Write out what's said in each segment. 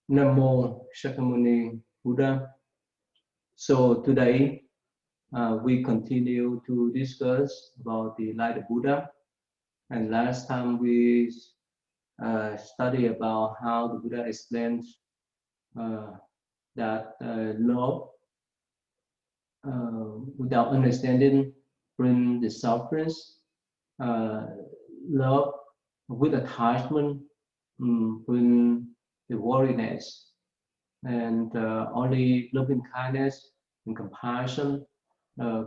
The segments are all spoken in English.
Namo Shakyamuni Buddha. So today we continue to discuss about the light of Buddha. And last time we studied about how the Buddha explains that love without understanding brings the sufferings. Love with attachment bring the worriness. And only loving kindness and compassion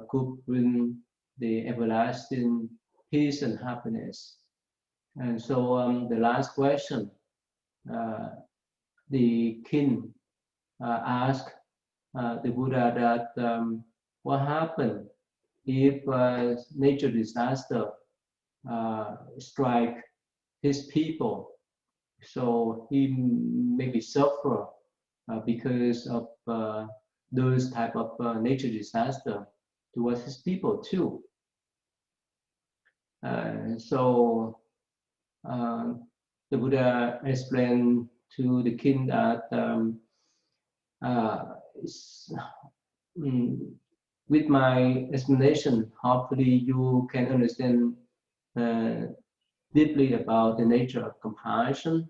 could bring the everlasting peace and happiness. And so the last question, uh, the king asked the Buddha that what happened if nature disaster strike his people, so he maybe suffer because of those type of nature disaster towards his people too. So the Buddha explained to the king that uh, with my explanation, hopefully you can understand uh, deeply about the nature of compassion.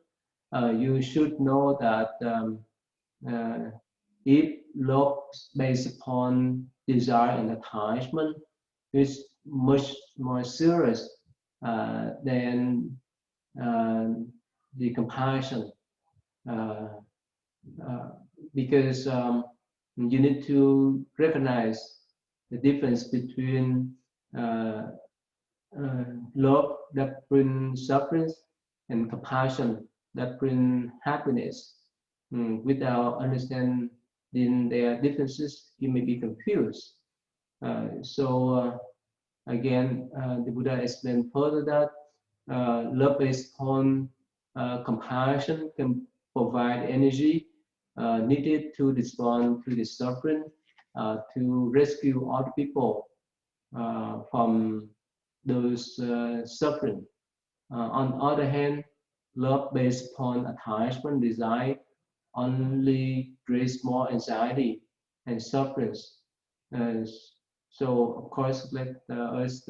You should know that if love based upon desire and attachment is much more serious than uh, the compassion, uh, uh, because you need to recognize the difference between uh, love that brings suffering and compassion that bring happiness. Without understanding their differences, you may be confused. So again, the Buddha explained further that love based on compassion can provide energy needed to respond to the suffering, to rescue all people from those suffering. On the other hand, love based upon attachment desire only creates more anxiety and sufferings. Uh, so, of course, let us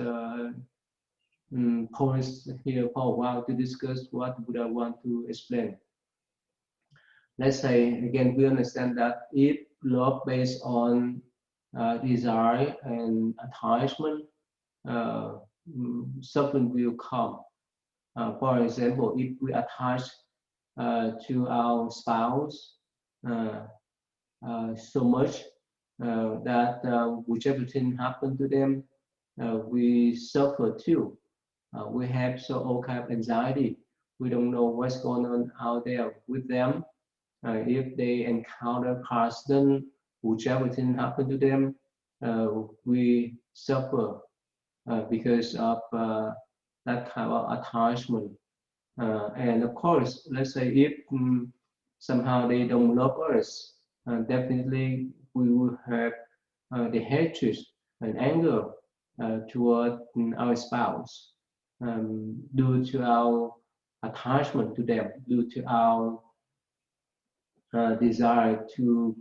pause here for a while to discuss what Buddha want to explain. Let's say, again, we understand that if love based on desire and attachment, uh, suffering will come. For example, if we attach to our spouse uh, so much that whichever thing happened to them, we suffer too. We have so all kind of anxiety. We don't know what's going on out there with them. If they encounter accident, whichever thing happened to them, we suffer because of that kind of attachment. And of course, let's say if somehow they don't love us, definitely we will have the hatred and anger toward our spouse due to our attachment to them, due to our desire to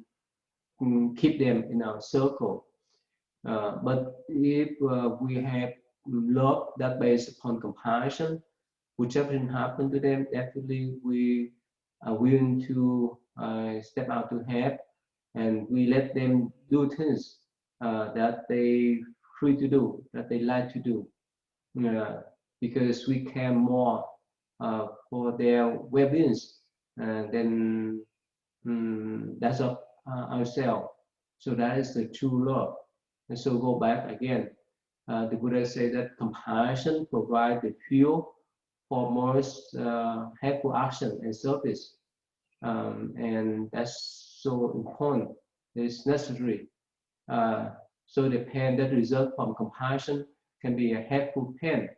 keep them in our circle. But if we have love that based upon compassion, whichever thing happened to them, definitely we are willing to step out to help, and we let them do things that they free to do, that they like to do, because we care more for their well-being than that's of ourselves. So that is the true love. And so go back again. The Buddha said that compassion provides the fuel for most helpful action and service. And that's so important. It's necessary. So the pain that results from compassion can be a helpful pain.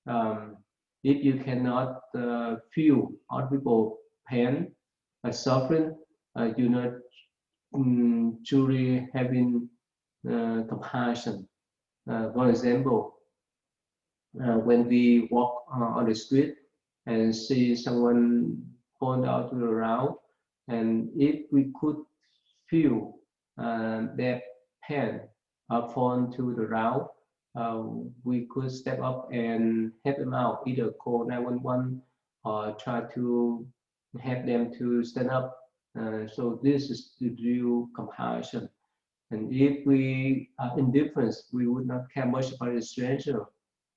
Um, if you cannot feel other people's pain, suffering, you're not truly having compassion. For example, when we walk on the street and see someone fall out to the ground, And if we could feel their pain fall to the ground, we could step up and help them out, either call 911 or try to help them to stand up. So this is the real compassion. And if we are indifferent, we would not care much about the stranger.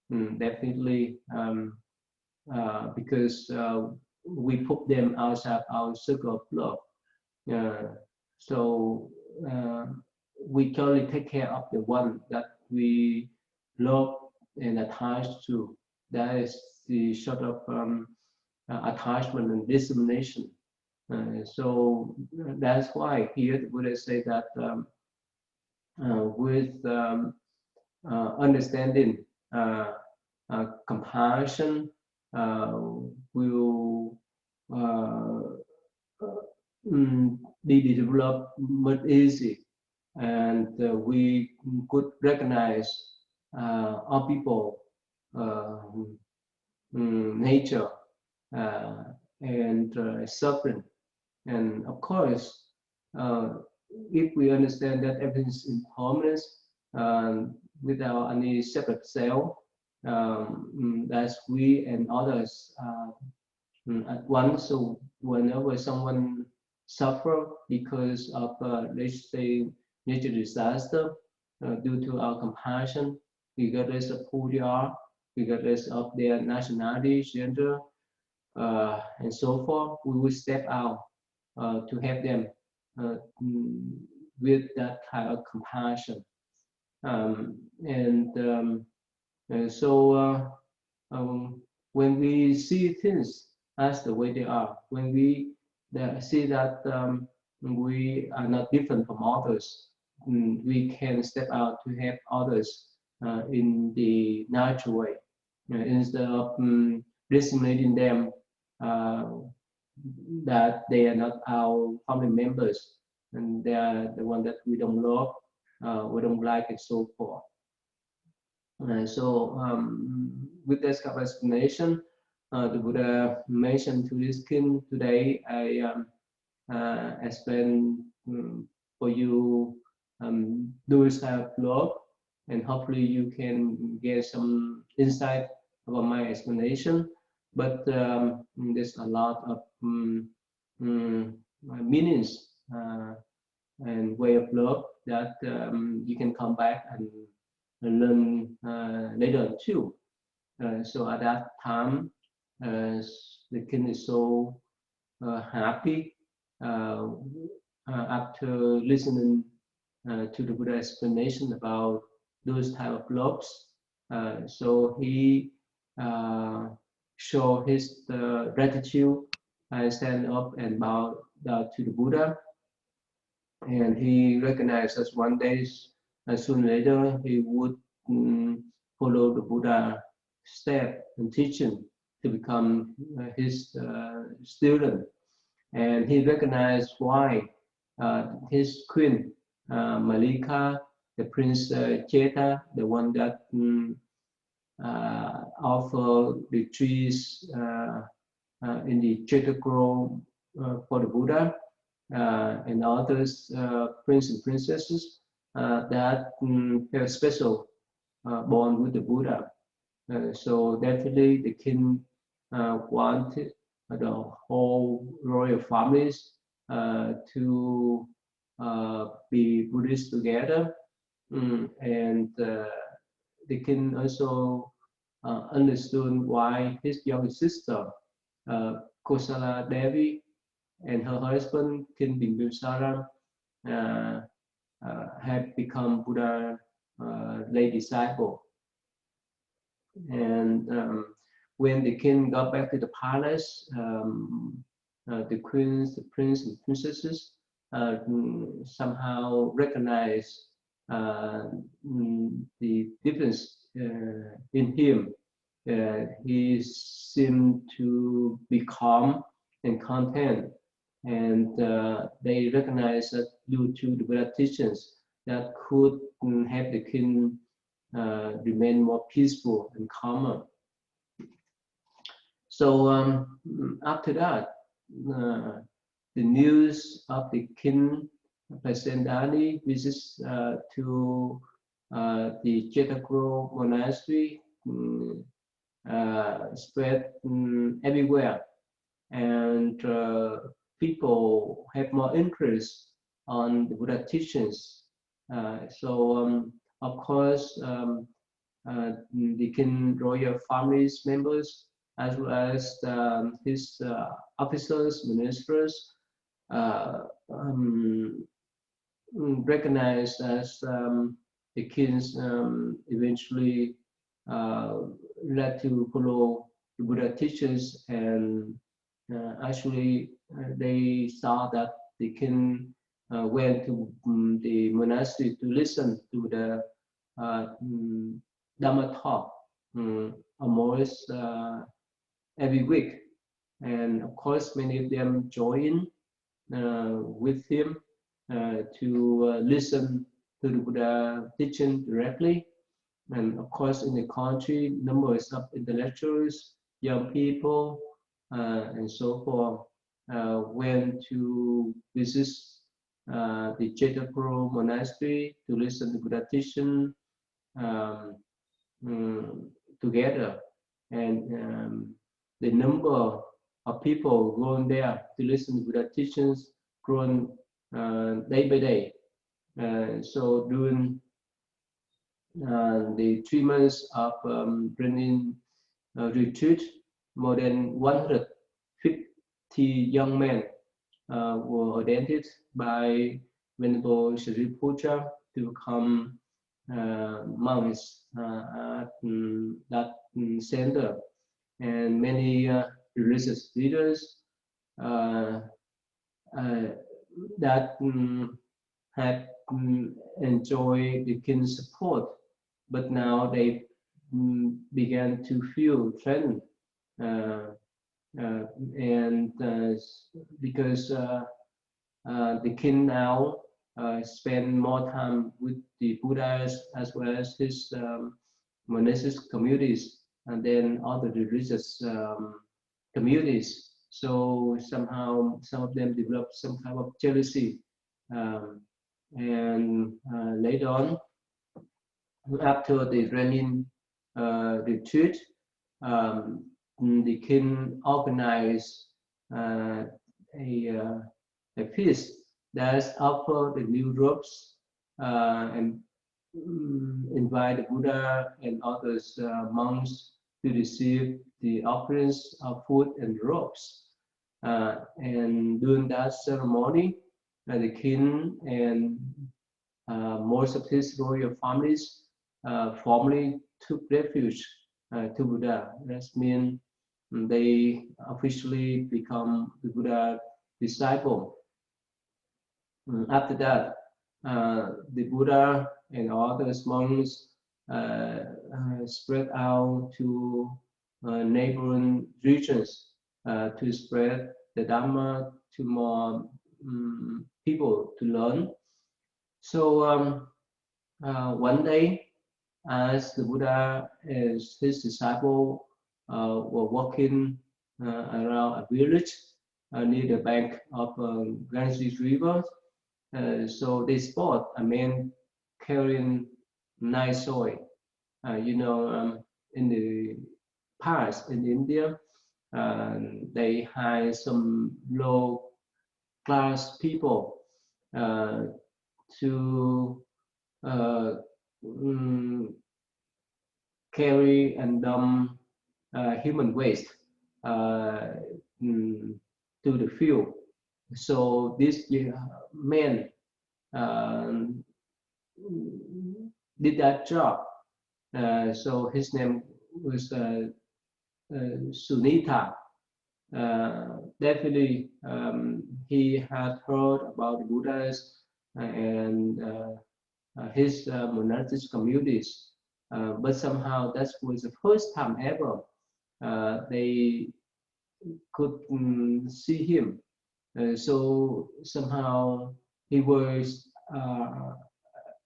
Definitely, because we put them outside our circle of love. So we can only take care of the one that we love and attached to. That is the sort of attachment and discrimination. So that's why here the Buddha say that with understanding, compassion will be developed much easy, and we could recognize our people nature and suffering. And of course, if we understand that everything is impermanent, without any separate self, that's we and others at once. So whenever someone suffer because of, let's say, natural disaster, due to our compassion, regardless of who they are, regardless of their nationality, gender, and so forth, we will step out to help them with that kind of compassion. When we see things as the way they are, when we see that we are not different from others, we can step out to help others in the natural way, instead of discriminating them that they are not our family members and they are the one that we don't love, we don't like, and so forth. With this kind of explanation, the Buddha mentioned to this king today, I explain for you those type of love, and hopefully you can get some insight about my explanation. But there's a lot of meanings and way of love that you can come back and learn later too. So at that time, the king is so happy after listening to the Buddha explanation about those type of loves. So he show his gratitude and stand up and bow to the Buddha. And he recognized that one day, soon later, he would follow the Buddha step and teaching to become his student. And he recognized why his queen, Malika, the prince Cheta, the one that offered the trees in the Cheta grove for the Buddha, and others, prince and princesses that have special bond with the Buddha. So definitely the king wanted the whole royal families to be Buddhist together. And the king also understood why his younger sister, Kosala Devi, and her husband, King Bimbisara, had become Buddha lay disciple. And when the king got back to the palace, the queens, the prince, and princesses somehow recognized the difference in him. He seemed to be calm and content, and they recognized that due to the Buddha teachings that could help the king remain more peaceful and calmer. So after that, the news of the king Pasendani visits to the Jetagro monastery spread everywhere, and people have more interest on the Buddha teachings. Of course, the king royal families members, as well as his officers, ministers, uh, um, recognized as the kings eventually led to follow the Buddha teachings, and actually they saw that the king went to the monastery to listen to the Dhamma talk almost every week, and of course many of them join with him to listen to the Buddha teaching directly. And of course, in the country, numbers of intellectuals, young people, and so forth went to visit the Jetapro monastery to listen to Buddha teaching um, together. And the number of people going there to listen to Buddha teachings grown day by day. So during the 3 months of training retreat, more than 150 young men were ordained by Venerable Shariputra to become monks at that center, and many religious leaders uh, that had enjoyed the king's support, but now they began to feel threatened, uh, and because the king now spend more time with the Buddhas as well as his monastic communities, and then other religious communities. So somehow some of them developed some kind of jealousy, um, and later on, after the Renin retreat, um, the king organized a, a feast that offered the new robes and invite the Buddha and others monks to receive the offerings of food and robes. And during that ceremony, the king and most of his royal families formally took refuge to Buddha. That means they officially become the Buddha disciple. After that, the Buddha and other monks spread out to neighboring regions to spread the Dhamma to more people to learn. So one day, as the Buddha and his disciple were walking around a village near the bank of Ganges River, so they spot a man carrying nice soil. In the past in India, they hire some low class people to carry and dump human waste to the field. So this man did that job. So his name was Sunita. Definitely, he had heard about the Buddhas and his monastic communities, but somehow that was the first time ever they could see him. So somehow he was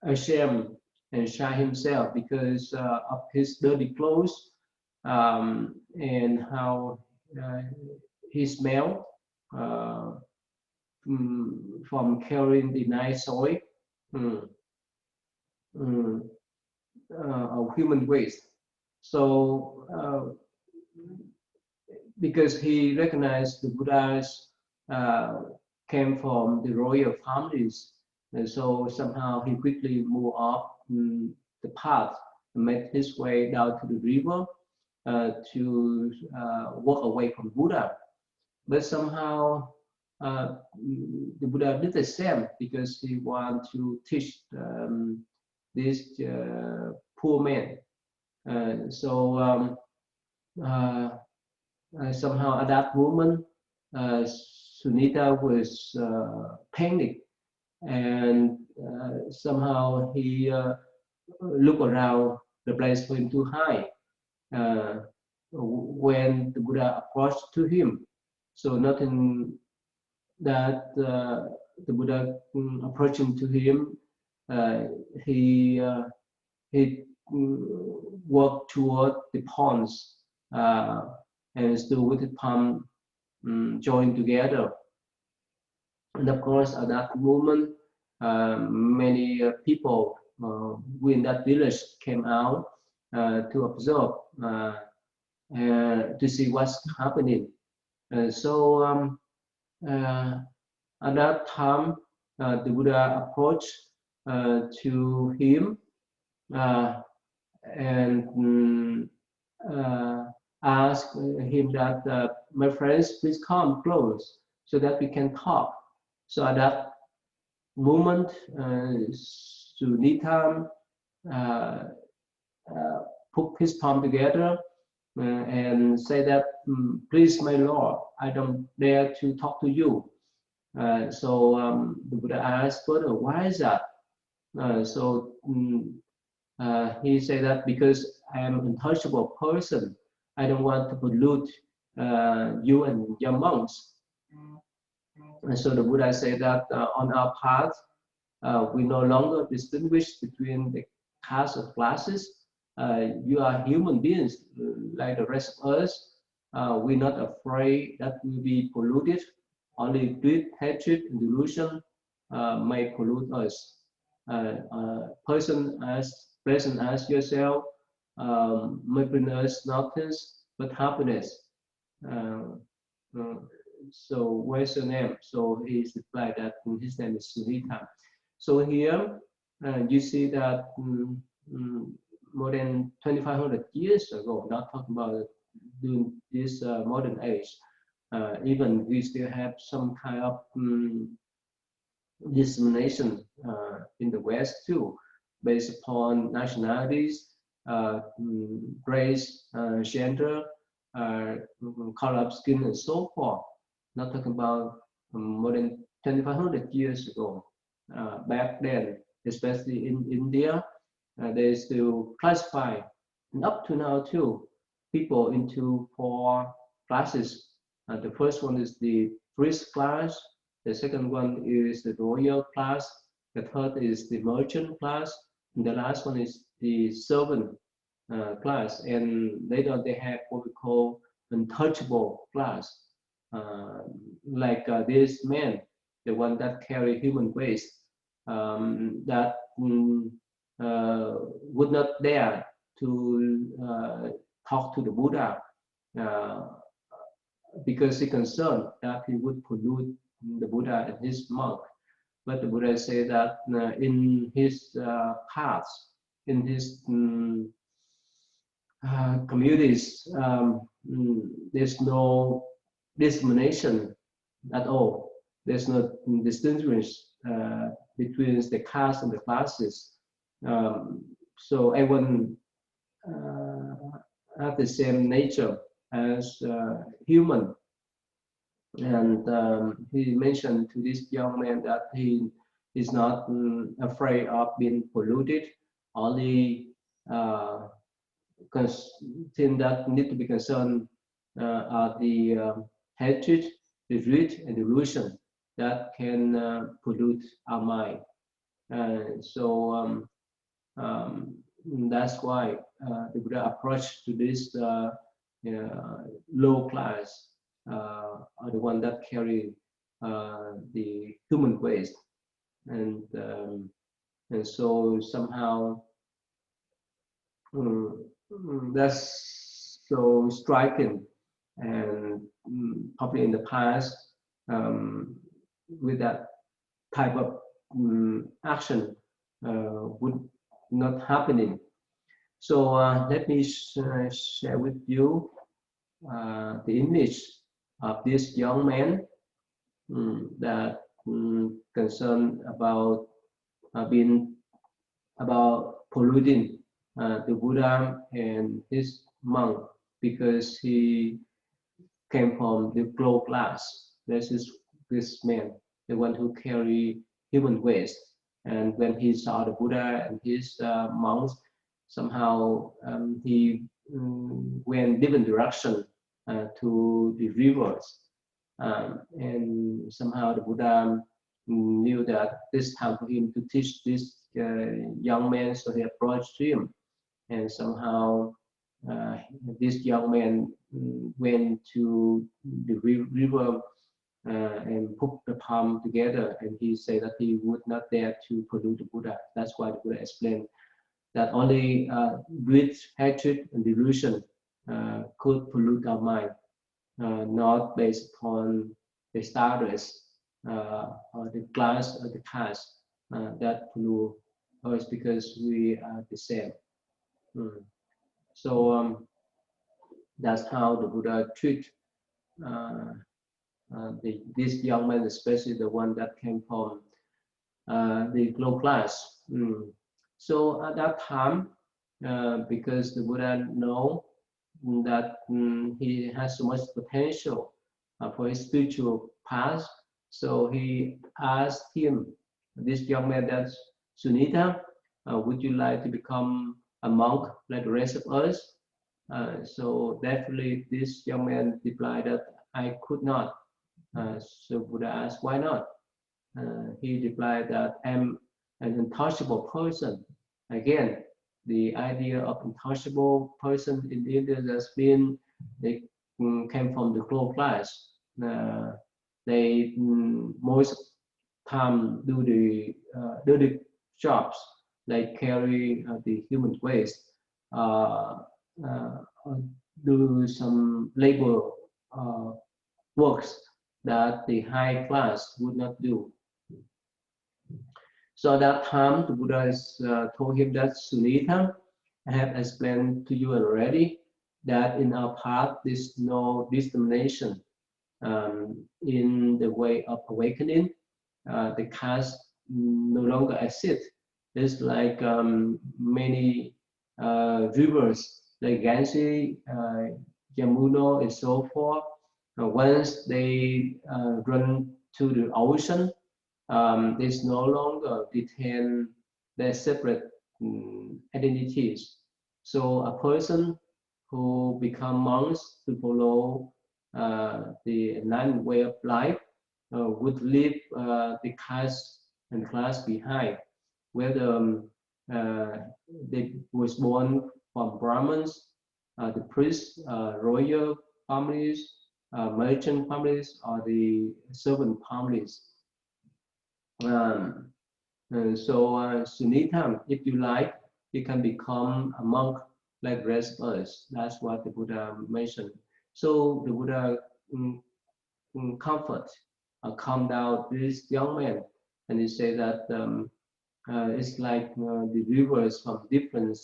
ashamed and shy himself because of his dirty clothes and how he smelled. from carrying the nice soil mm, mm, of human waste. So because he recognized the Buddhas uh, came from the royal families, and so somehow he quickly moved up the path and made his way down to the river to walk away from Buddha. But somehow the Buddha did the same because he wanted to teach this poor man. Somehow at that moment, Sunita was panicked, and somehow he looked around the place for him to hide when the Buddha approached to him. So nothing that the Buddha approaching to him, uh, he walked toward the ponds and stood with the palm joined together. And of course, at that moment, many people within that village came out to observe to see what's happening. At that time, the Buddha approached to him uh, and asked him that, my friends, please come close so that we can talk. So at that moment, Sunita uh, put his palm together and say that, please, my Lord, I don't dare to talk to you. The Buddha asked further, why is that? He said that because I am an untouchable person, I don't want to pollute you and your monks. And so the Buddha said that on our path, we no longer distinguish between the caste of classes. You are human beings like the rest of us. We're not afraid that we'll be polluted. Only greed, hatred, and delusion may pollute us. Person as present as yourself may bring us nothing but happiness. Uh, uh, so where's your name? So he replied that his name is Sunita. So here you see that more than 2,500 years ago, not talking about during this modern age, even we still have some kind of discrimination in the West too, based upon nationalities, race, gender, color of skin, and so forth. Not talking about more than 2,500 years ago. Back then, especially in India, they still classify, and up to now too, people into 4 classes. The first one is the priest class, the second one is the royal class, the third is the merchant class, and the last one is the servant class. And later on they have what we call untouchable class, like this man, the one that carry human waste, that would not dare to talk to the Buddha uh, because he concerned that he would pollute the Buddha and his monk. But the Buddha said that in his paths, in his communities, there's no discrimination at all. There's no distinction between the caste and the classes. So everyone have the same nature as human. And he mentioned to this young man that he is not afraid of being polluted, only thing that need to be concerned are the hatred, the greed, and delusion that can pollute our mind. That's why the Buddha approach to this low class are the one that carry the human waste, and so somehow that's so striking, and probably in the past with that type of action would not happening. So let me share with you the image of this young man that concerned about being about polluting the Buddha and his monk, because he came from the low class. This is this man, the one who carry human waste. And when he saw the Buddha and his monks, somehow he went different direction to the rivers. And somehow the Buddha knew that this time for him to teach this young man, so he approached him, and somehow this young man went to the river and put the palm together, and he said that he would not dare to pollute the Buddha. That's why the Buddha explained that only greed, hatred, and delusion could pollute our mind, not based upon the status or the class or the caste that pollute us, because we are the same. So that's how the Buddha treat this young man, especially the one that came from the low class. So at that time, because the Buddha know that he has so much potential for his spiritual path, so he asked him, this young man, that's Sunita, would you like to become a monk like the rest of us? So definitely this young man replied that I could not. So Buddha asked, why not? He replied that I'm an untouchable person. Again, the idea of untouchable person in India has been, they came from the low class. They most time do the jobs, like carry the human waste, uh, uh, do some labor works that the high class would not do. So at that time, the Buddha told him that Sunita, I have explained to you already that in our path there's no discrimination in the way of awakening. The caste no longer exists. It's like many rivers like Ganges, Yamuna, and so forth. Once they run to the ocean, there's no longer detain their separate identities. So a person who become monks to follow the enlightened way of life would leave the caste and class behind, whether they was born from Brahmins, the priests, royal families, merchant families, or the servant families. Sunita, if you like, you can become a monk like the rest of us. That's what the Buddha mentioned. So the Buddha comfort, calm down this young man, and he said that it's like the rivers from different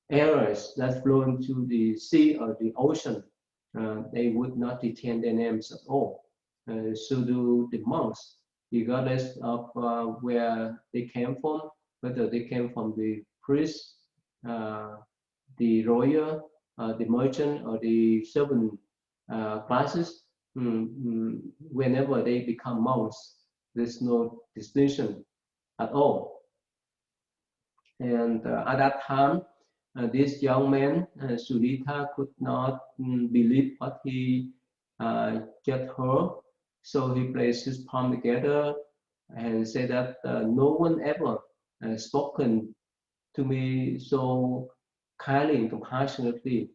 areas that flow into the sea or the ocean. They would not retain their names at all. So do the monks, regardless of where they came from, whether they came from the priest, the royal, the merchant, or the servant classes. Whenever they become monks, there's no distinction at all. And at that time, this young man, Sulita, could not believe what he just heard. So he placed his palm together and said that no one ever spoken to me so kindly and compassionately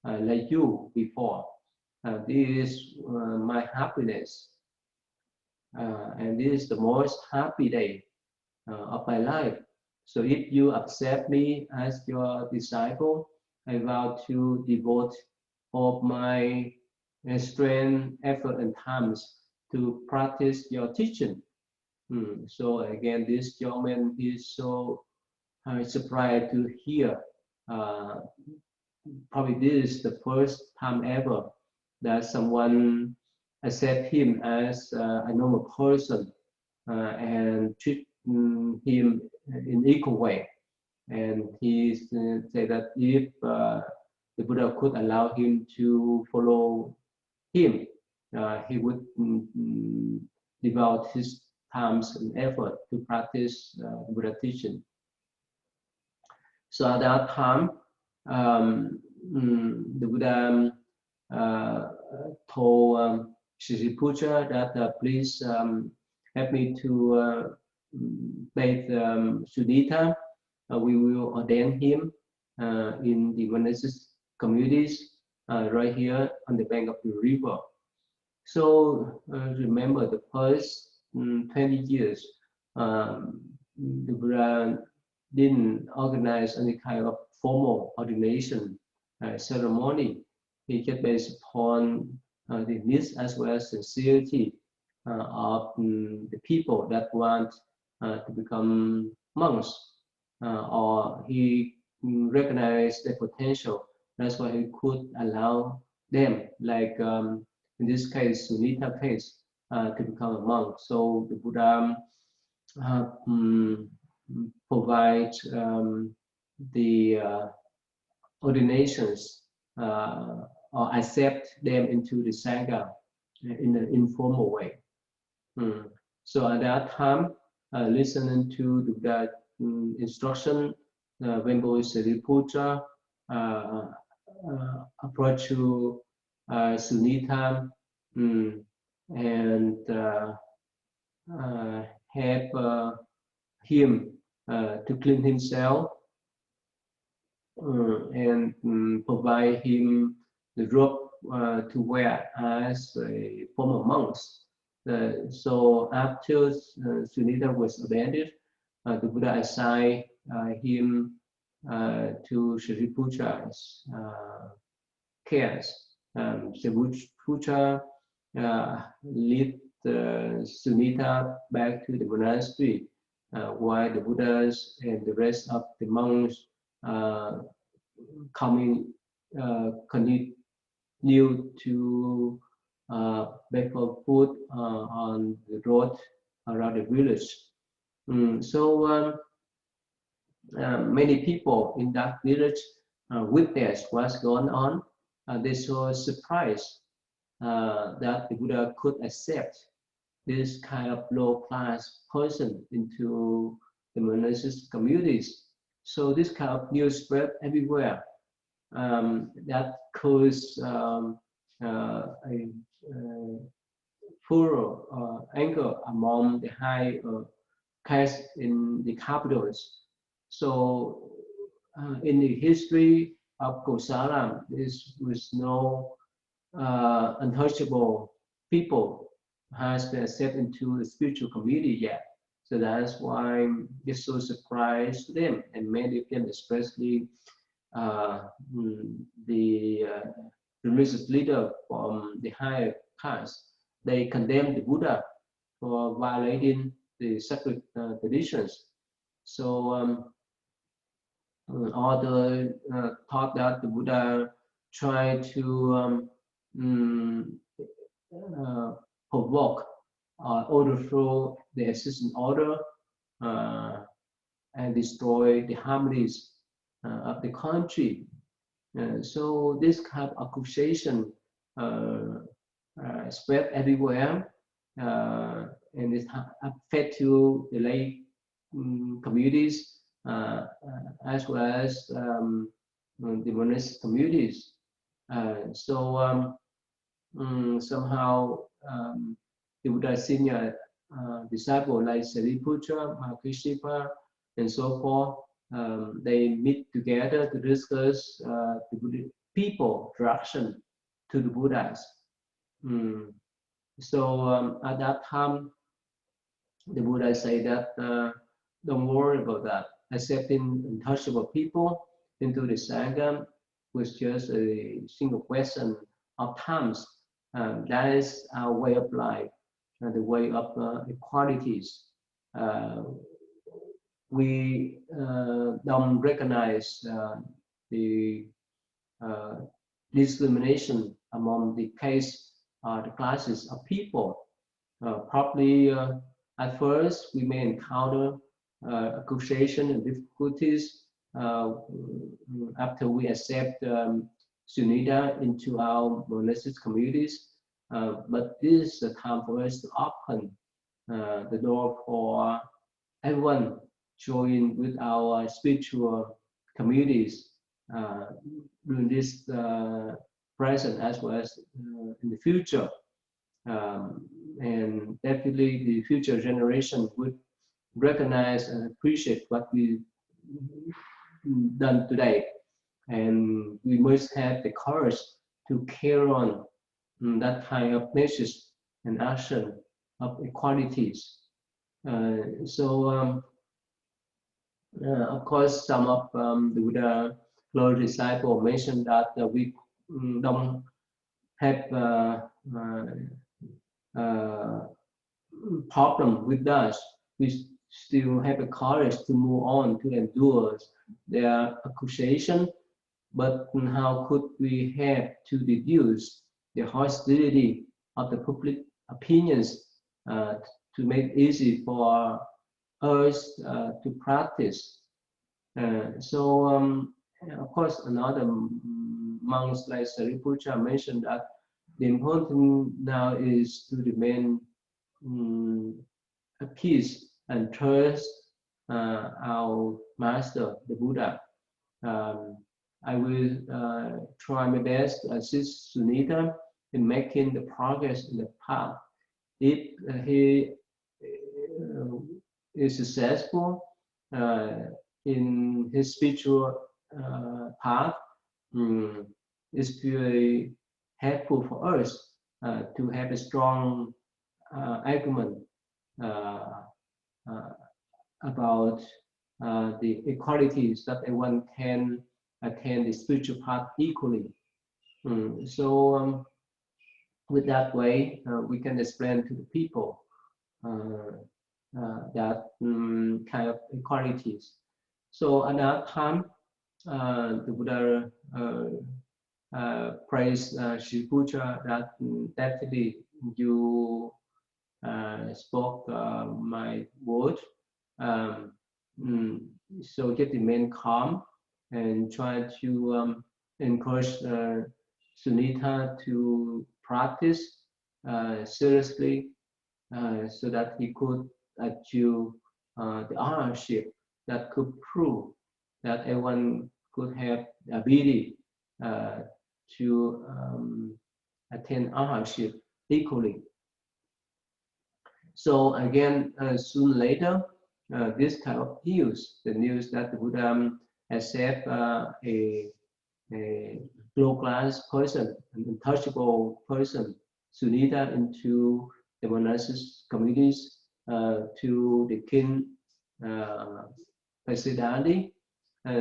like you before. This is my happiness. and this is the most happy day of my life. So if you accept me as your disciple, I vow to devote all my strength, effort, and times to practice your teaching. So again, this young man is so surprised to hear. Uh, Probably this is the first time ever that someone accept him as a normal person and treat him in equal way. And he said that if the Buddha could allow him to follow him, he would devote his times and effort to practice Buddha teaching. So at that time, the Buddha told Shripuja that please help me to bathe Sunita. We will ordain him in the monastic communities right here on the bank of the river. So remember the first 20 years, the Buddha didn't organize any kind of formal ordination ceremony. He just based upon the needs as well as sincerity of the people that want to become monks, or he recognized their potential. That's why he could allow them, like in this case, Sunita case, to become a monk. So the Buddha provide the ordinations or accept them into the Sangha in an informal way. So at that time, listening to the Buddha instruction, Venerable Sariputra approach to Sunita and help him to clean himself and provide him the robe to wear as a former monks. So after Sunita was abandoned, the Buddha assigned him to Shariputra's cares. Shariputra lead Sunita back to the monastery, while the Buddhas and the rest of the monks continue to beg for food on the road around the village. So many people in that village witnessed what's going on. They so surprised that the Buddha could accept this kind of low-class person into the monastic communities. So this kind of news spread everywhere. That caused a furor, anger among the high caste in the capitals. So in the history of Kosala, this was no untouchable people has been accepted into the spiritual community yet. So that's why it's so surprised to them, and many of them, especially the religious leader from the higher caste, they condemned the Buddha for violating the sacred traditions. So others thought that the Buddha tried to provoke or overthrow the existing order and destroy the harmonies of the country. So this kind of accusation spread everywhere, and it affected to the lay communities as well as the monastic communities. Somehow the Buddha senior disciple like Sariputra, Mahakashapa, and so forth, they meet together to discuss the people direction to the Buddhas. So at that time, the Buddha say that don't worry about that. Accepting untouchable people into the Sangha was just a single question of times. That is our way of life, the way of equalities. Uh, we don't recognize the uh, discrimination among the classes of people. Probably at first we may encounter accusation and difficulties uh, after we accept Sunita into our monastic communities. But this is the time for us to open the door for everyone join with our spiritual communities during this present as well as in the future. And definitely the future generation would recognize and appreciate what we done today. And we must have the courage to carry on that kind of message and action of equalities. Of course, some of the Buddha close disciple mentioned that we don't have uh, problem with us. We still have the courage to move on to endure their accusation. But how could we have to reduce the hostility of the public opinions to make it easy for us to practice? Of course, another monks like Sariputta mentioned that the important now is to remain at peace and trust our master, the Buddha. I will try my best to assist Sunita in making the progress in the path. If he is successful in his spiritual path, it's very helpful for us to have a strong argument about the equalities that everyone can attain the spiritual path equally. With that way, we can explain to the people that kind of equalities. So at that time, the Buddha praised Shriputra that definitely you spoke my word. So just remain calm and try to encourage Sunita to practice seriously so that he could achieve the ownership that could prove that everyone could have the ability to attain ownership equally. So again, soon later, this kind of news, the news that the Buddha accept a low-class person, an untouchable person, Sunita, into the monastic communities, to the king Pasidani.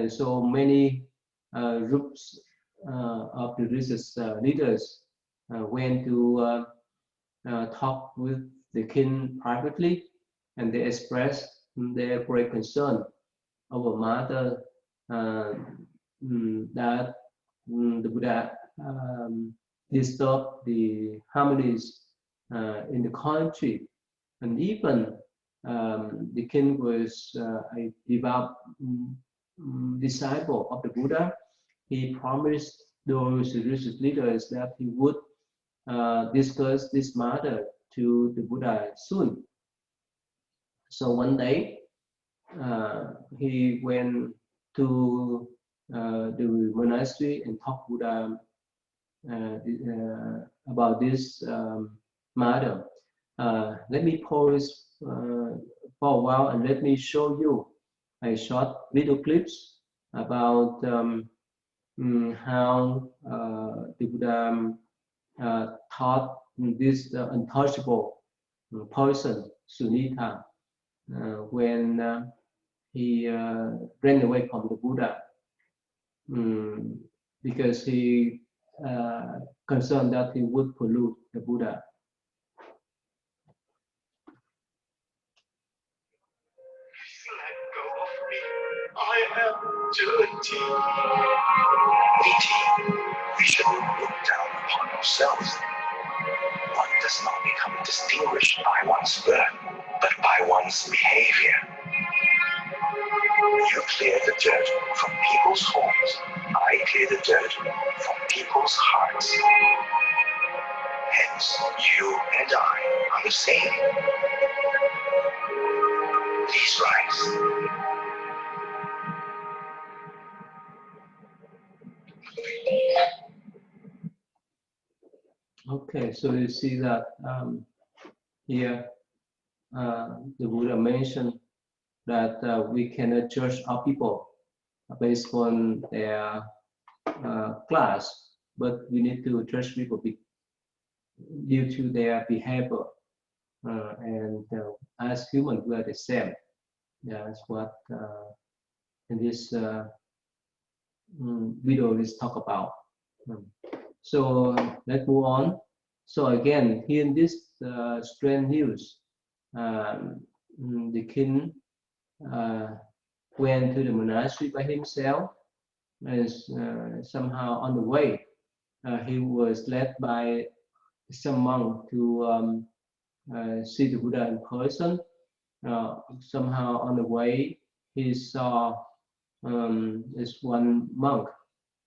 So many groups of the religious leaders went to talk with the king privately, and they expressed their great concern over matter that the Buddha disturbed the harmonies in the country, and even the king was a devout disciple of the Buddha. He promised those religious leaders that he would discuss this matter to the Buddha soon. So one day, he went to the monastery and talked with about this matter. Let me pause for a while and let me show you a short video clips about how the Buddha taught this untouchable person, Sunita. when he ran away from the Buddha, because he concerned that he would pollute the Buddha. Let go of me. I am dirty. Meeting, we should look down upon ourselves. One does not become distinguished by one's birth, but by one's behavior. You clear the dirt from people's homes. I clear the dirt from people's hearts. Hence, you and I are the same. Please rise. Okay, so you see that here the Buddha mentioned that we cannot judge our people based on their class, but we need to judge people due to their behavior. And as humans, we are the same. That's what in this video is talk about. So let's move on. So again, here in this strange news, the king went to the monastery by himself, and somehow on the way, he was led by some monk to see the Buddha in person. Somehow on the way, he saw this one monk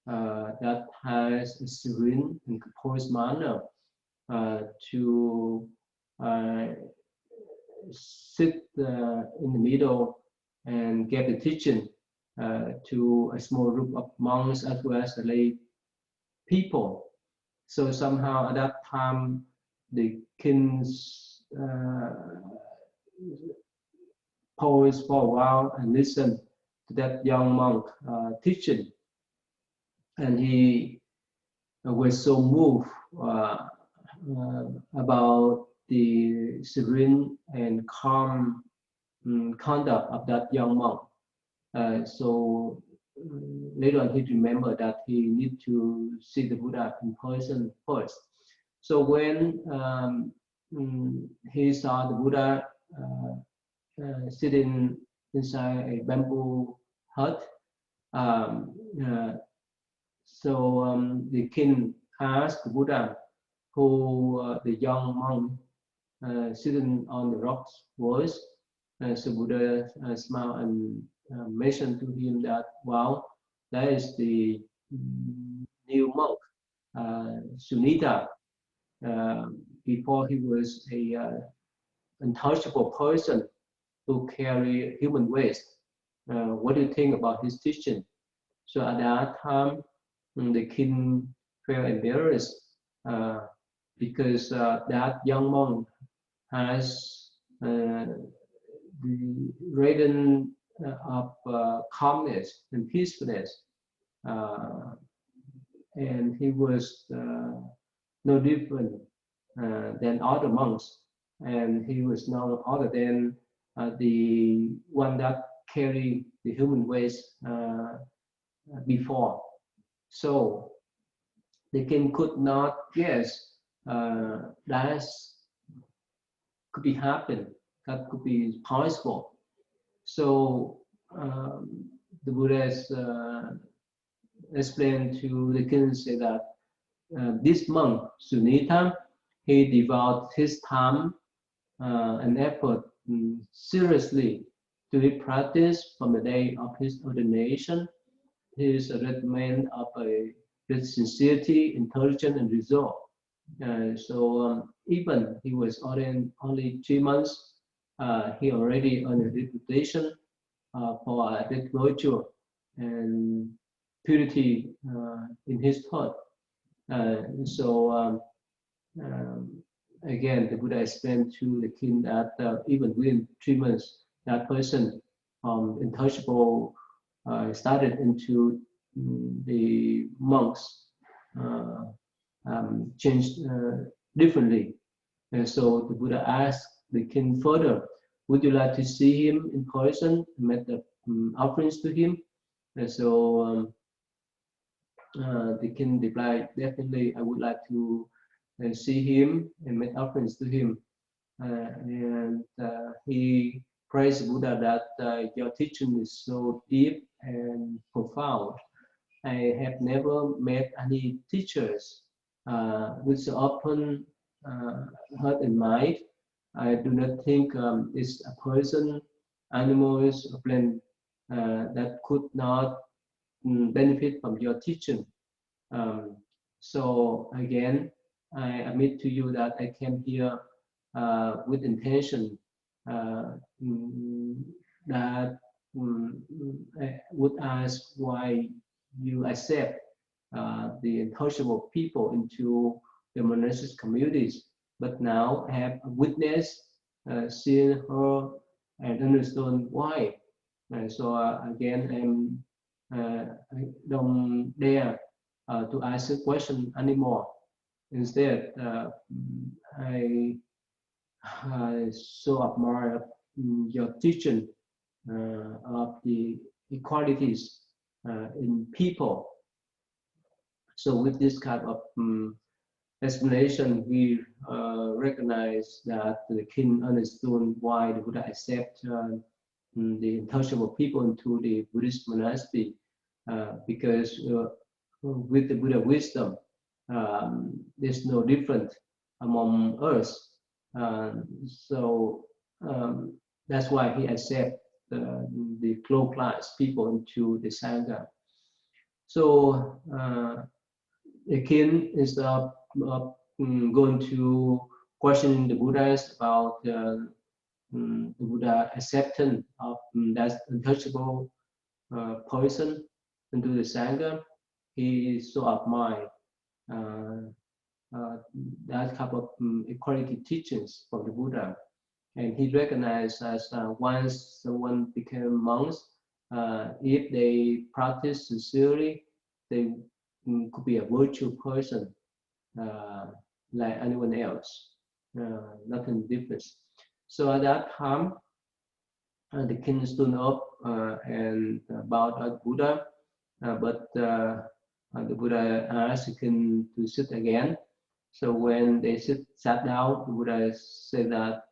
that has a serene and composed manner to sit in the middle and get the teaching to a small group of monks as well as the lay people. So somehow at that time, the king's paused for a while and listened to that young monk teaching. And he was so moved about the serene and calm conduct of that young monk. So later on, he remembered that he need to see the Buddha in person first. So when he saw the Buddha sitting inside a bamboo hut, the king asked the Buddha who the young monk sitting on the rocks was. So Buddha smiled and mentioned to him that, wow, that is the new monk, Sunita. Before he was a untouchable person who carry human waste. What do you think about his teaching? So at that time, the king felt embarrassed because that young monk has the radiant of calmness and peacefulness, and he was no different than other monks, and he was no other than the one that carried the human waste before. So the king could not guess that could be happen, that could be possible. So the Buddha explained to the king, say that this monk Sunita, he devoted his time and effort seriously to the practice from the day of his ordination. He is a red man of a great sincerity, intelligence, and resolve. Even he was ordained only 3 months, he already earned a reputation for a great virtue and purity in his thought. Again, the Buddha explained to the king that even within 3 months, that person untouchable started into the monks changed differently. And so the Buddha asked the king further, would you like to see him in person, make the offerings to him? And so the king replied, definitely I would like to see him and make offerings to him. And he praised Buddha that your teaching is so deep and profound. I have never met any teachers with so open heart and mind. I do not think it's a person, animals, or plant that could not benefit from your teaching. Um, so again, I admit to you that I came here with intention that I would ask why you accept the untouchable people into the monastic communities. But now I have witnessed, seen, heard, and understood why. And so again, I don't dare to ask a question anymore. Instead, I so admire your teaching of the equalities in people. So with this kind of explanation, we recognize that the king understood why the Buddha accept the untouchable people into the Buddhist monastery, because with the Buddha wisdom, there's no difference among us. So that's why he accept the low class people into the Sangha. So the king is going to question the Buddhas about the Buddha acceptance of that untouchable person into the Sangha. He is so admired that type of equality teachings from the Buddha. And he recognized as once someone became monks, if they practice sincerely, they could be a virtuous person like anyone else, nothing different. So at that time, the king stood up and bowed at Buddha, but the Buddha asked the king to sit again. So when they sat down, the Buddha said that,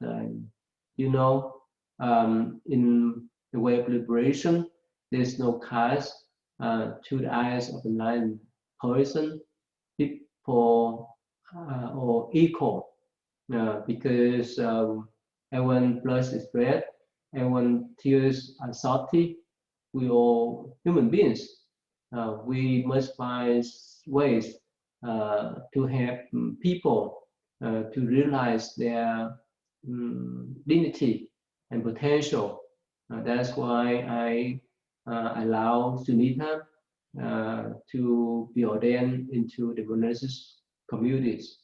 you know, in the way of liberation, there's no caste to the eyes of the enlightened person. People or equal because everyone blood is red, everyone tears are salty. We all human beings. We must find ways to help people to realize their dignity and potential. That's why I allow Sunita to be ordained into the monastic communities.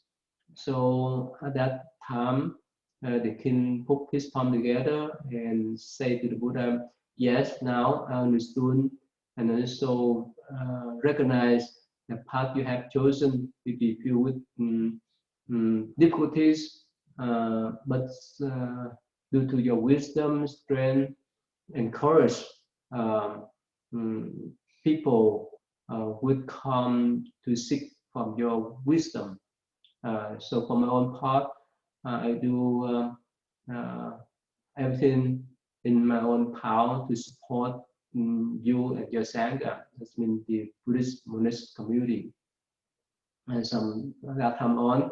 So at that time, the king put his palm together and say to the Buddha, yes, now I understood and also recognize the path you have chosen will be filled with difficulties, but due to your wisdom, strength, and courage, um, people would come to seek from your wisdom. So for my own part, I do everything in my own power to support you and your Sangha. That means the Buddhist monastic community. And from that time on,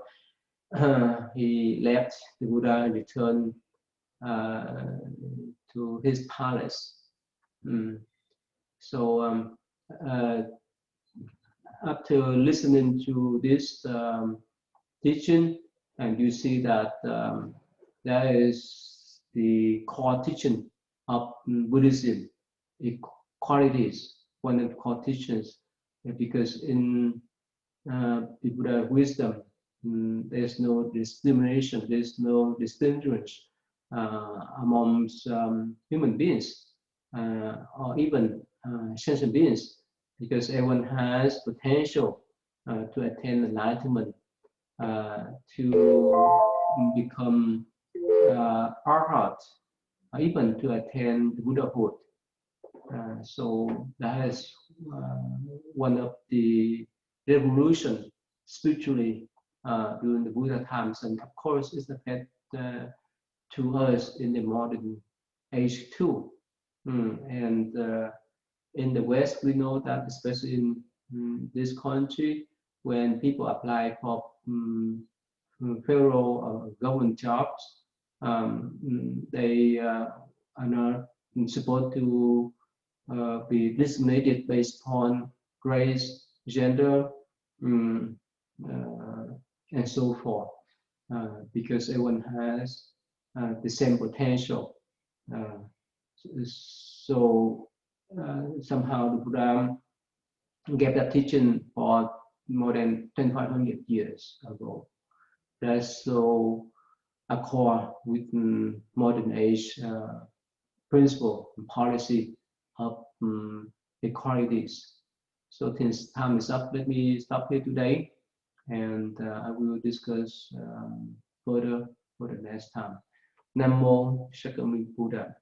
he left the Buddha and returned to his palace. So after listening to this teaching, and you see that that is the core teaching of Buddhism, equalities, one of the core teachings, because in the Buddha wisdom, there's no discrimination, there's no distinction amongst human beings or even sentient beings, because everyone has potential to attain enlightenment, to become arhat, even to attain Buddhahood. So that is one of the revolution spiritually during the Buddha times, and of course it's affected to us in the modern age too. And in the West, we know that especially in this country, when people apply for federal government jobs, they are not supposed to be discriminated based on race, gender, and so forth, because everyone has the same potential. So somehow the Buddha gave that teaching for more than 2,500 years ago. That's so accord with modern age principle and policy of equalities. So since time is up, let me stop here today, and I will discuss further for the next time. Nam mô Sakya Buddha.